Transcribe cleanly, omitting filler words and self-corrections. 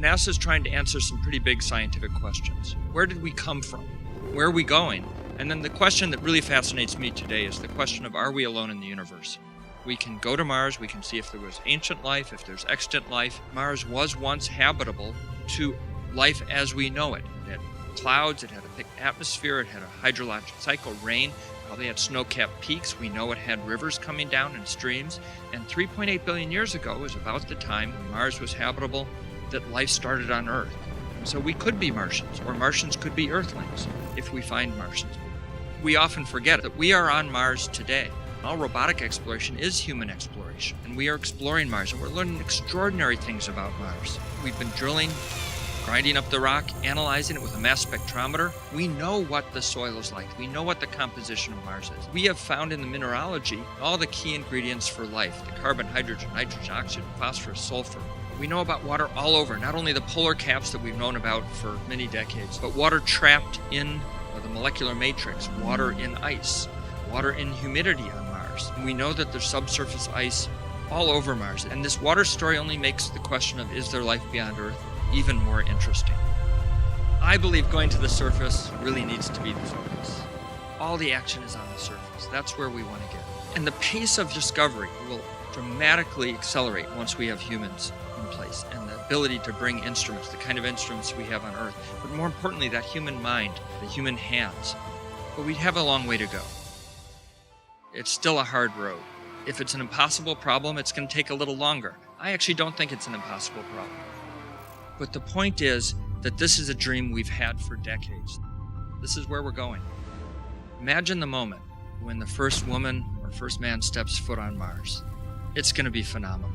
NASA's trying to answer some pretty big scientific questions. Where did we come from? Where are we going? And then the question that really fascinates me today is the question of, are we alone in the universe? We can go to Mars, we can see if there was ancient life, if there's extant life. Mars was once habitable to life as we know it. It had clouds, it had a thick atmosphere, it had a hydrologic cycle, rain, probably had snow-capped peaks. We know it had rivers coming down and streams. And 3.8 billion years ago was about the time when Mars was habitable that life started on Earth. And so we could be Martians, or Martians could be Earthlings if we find Martians. We often forget that we are on Mars today. All robotic exploration is human exploration, and we are exploring Mars, and we're learning extraordinary things about Mars. We've been drilling, grinding up the rock, analyzing it with a mass spectrometer. We know what the soil is like. We know what the composition of Mars is. We have found in the mineralogy all the key ingredients for life: the carbon, hydrogen, nitrogen, oxygen, phosphorus, sulfur. We know about water all over, not only the polar caps that we've known about for many decades, but water trapped in the molecular matrix, water in ice, water in humidity on Mars. And we know that there's subsurface ice all over Mars. And this water story only makes the question of, is there life beyond Earth, even more interesting. I believe going to the surface really needs to be the focus. All the action is on the surface. That's where we want to get. And the pace of discovery will dramatically accelerate once we have humans in place, and the ability to bring instruments, the kind of instruments we have on Earth, but more importantly, that human mind, the human hands. But we have a long way to go. It's still a hard road. If it's an impossible problem, it's going to take a little longer. I actually don't think it's an impossible problem. But the point is that this is a dream we've had for decades. This is where we're going. Imagine the moment when the first woman or first man steps foot on Mars. It's going to be phenomenal.